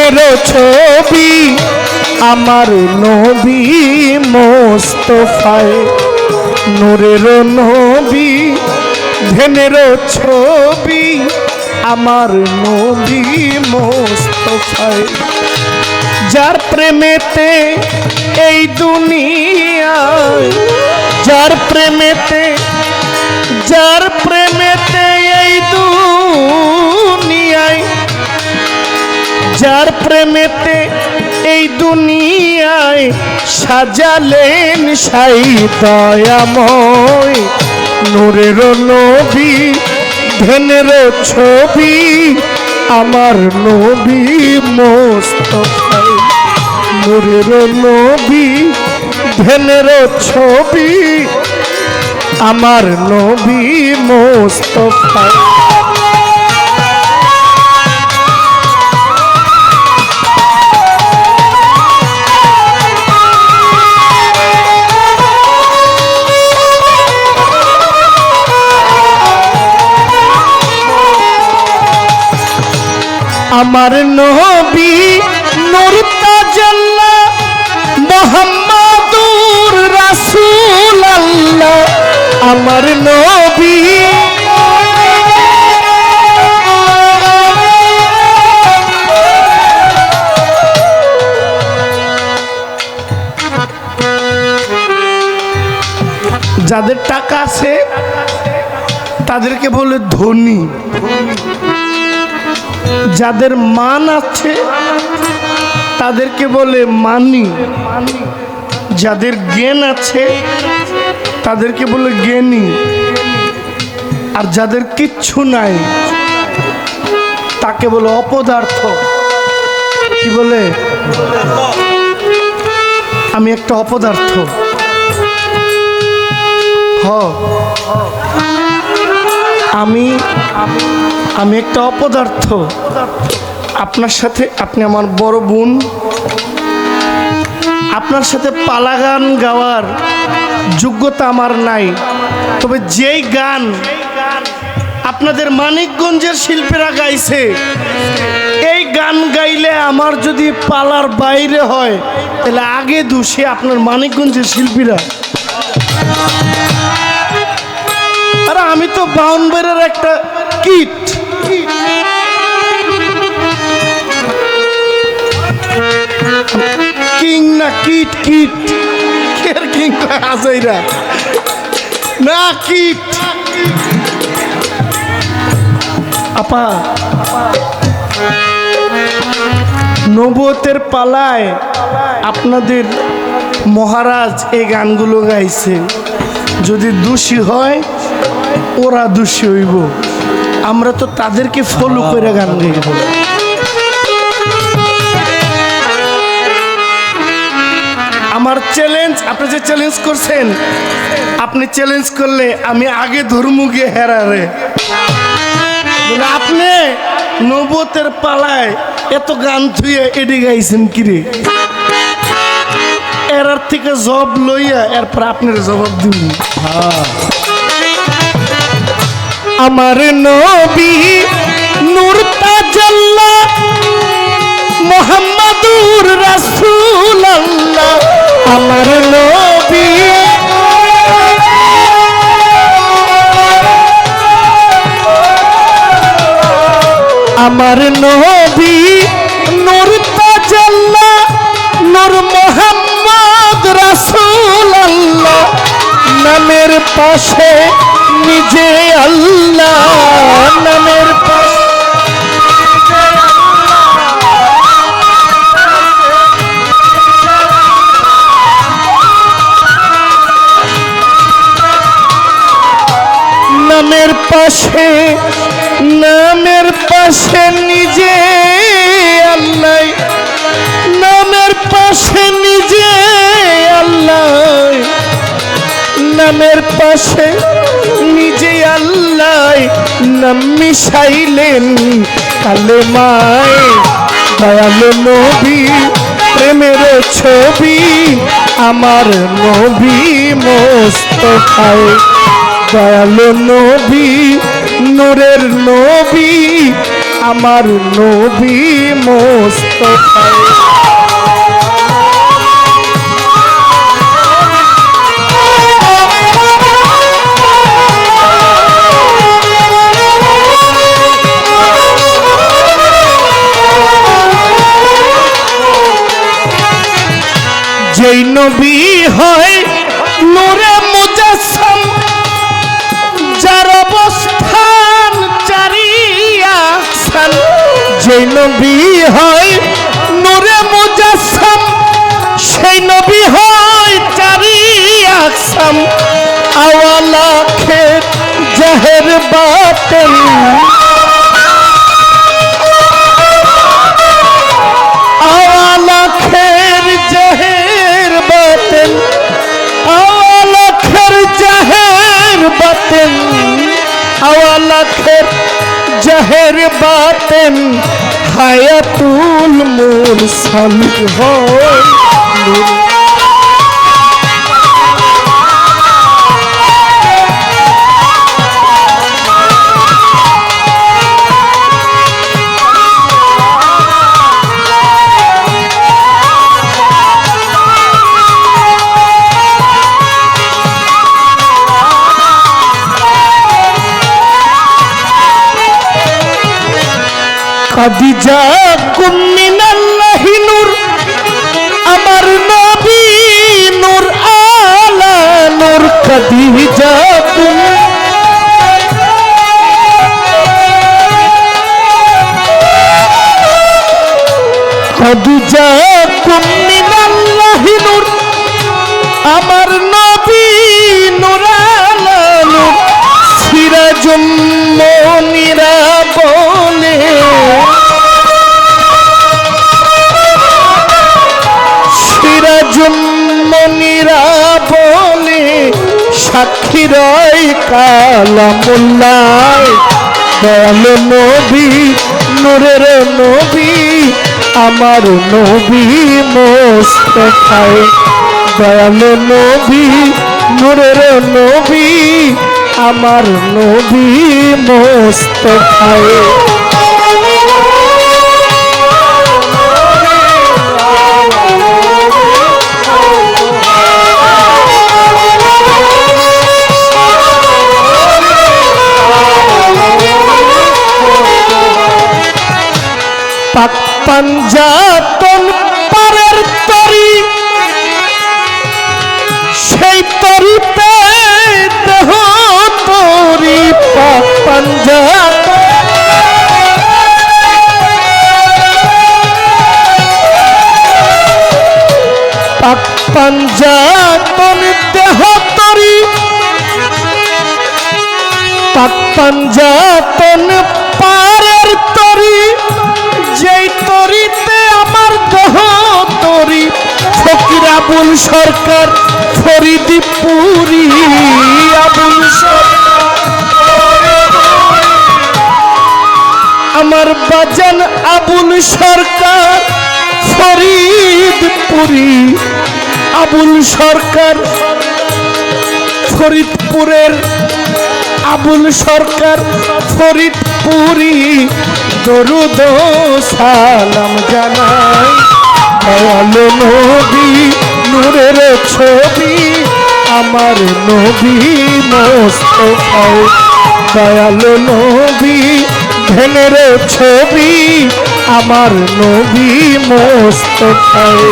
ধ্যানের ছবি আমার নবী মোস্তফায়, নূরের নবী ধ্যানের ছবি আমার নবী মোস্তফায়। যার প্রেমেতে এই দুনিয়ায়, যার প্রেমেতে এই দুনিয়ায়, যার প্রেমেতে এই দুনিয়ায় সাজালেন সাই দয়াময়, নূরের নবী ধ্যানের ছবি আমার নবী মোস্তফায়, নূরের নবী ধ্যানের ছবি আমার নবী মোস্তফায়। আমার নবী নূর তাজাল্লা মুহাম্মাদুর রাসূলুল্লাহ, আমার নবী যাদের টাকা আছে তাদেরকে বলে ধনী, যাদের মান আছে তাদেরকে বলে মানি, যাদের জ্ঞান আছে তাদেরকে বলে জ্ঞানী, আর যাদের কিচ্ছু নাই তাকে বলে অপদার্থ। কি বলে? আমি একটা অপদার্থ। আমি একটা অপদার্থ। আপনার সাথে, আপনি আমার বড় বোন, আপনার সাথে পালা গান গাওয়ার যোগ্যতা আমার নাই, তবে যেই গান আপনাদের মানিকগঞ্জের শিল্পীরা গাইছে, এই গান গাইলে আমার যদি পালার বাইরে হয় তাহলে আগে দোষী আপনার মানিকগঞ্জের শিল্পীরা। আরে আমি তো বাউনবাড়ির একটা কিট, কিং না কিট, কিট কের কিং আজাইরা না কিট। আপা নবুয়তের পালায় আপনাদের মহারাজ এই গানগুলো গাইছে, যদি দোষী হয় ওরা দোষী হইব, আমরা তো তাদেরকে ফলো করে গান গাইব। আমার চ্যালেঞ্জ, আপনি যে চ্যালেঞ্জ করছেন, আপনি চ্যালেঞ্জ করলে আমি আগে ধর্ম গিয়ে হেরারে। আপনি নবুয়তের পালায় এত গান থুয়ে এডি গাইছেন কিরে, এর থেকে জব লইয়া এরপর আপনার জবাব দিব। আমার নবী নূর তাজাল্লা মুহাম্মাদুর রাসূলুল্লাহ, আমার নবী আমার নবী নূর তাজাল্লা নূর মুহাম্মদ রাসূলুল্লাহ, নামের পাশে নিজে আল্লাহ, নামের পাশে নামের পাশে, নামের পাশে নিজে আল্লাহ, নামের পাশে নিজে আল্লাহ, নামের পাশে নিজে আল্লাহ নাম মিশাইলেন কালেমায়। দয়ালু নবী প্রেমের ছবি আমার নবী মোস্তফায়, দয়ালু নবী নূরের নবী আমার নবী মুস্তাফায়। যেই নবী হয় নূরে মুজাসসাম, যার অবস্থান চারিয়াসান। যেই নবী হয় নূরে মুজাসসাম, সেই নবী হয় চারিয়াসাম। আওয়ালা খের জাহের বাতেন, আওয়ালা খের জাহের বাতেন, আওয়ালা খের জাহের বাতেন, আওয়ালা খের জাহের বাতেন। হায়াতুল মুরসাল হয় খাদিজা কুমিনাল্লাহি নূর, আমার নবী নূর আলা নূর। খাদিজা খাদিজা কুমিনাল্লাহি নূর, আমার নবী নূর আলা নূর। সিরাজুম মুনিরা বলে, সিরাজুম মুনিরা বলে, সাক্ষী রয় কালামুল্লাহ। দয়াল নবী নূরের নবী, আমার নবী মুস্তাফায়। দয়াল নবী নূরের নবী, আমার নবী মুস্তাফায়। পাক পাঞ্জাতন পারের তরি, সেই তরিতে দেহ তরি। পাক পাঞ্জাতন পাক পাঞ্জাতন দেহ তরি, পাক পাঞ্জাতন পারের তরি। যেই তরিতে আমার দেহ তরি। ফকির আবুল সরকার ফরিদপুরি, আবুল আমার বাজান আবুল সরকার ফরিদপুরি। আবুল সরকার ফরিদপুরের, আবুল সরকার ফরিদপুরি। দরুদ সালাম জানাই দয়াল নবী নূরের ছবি, আমার নবী মুস্তাফায়। দয়াল নবী ধ্যানের ছবি, আমার নবী মুস্তাফায়।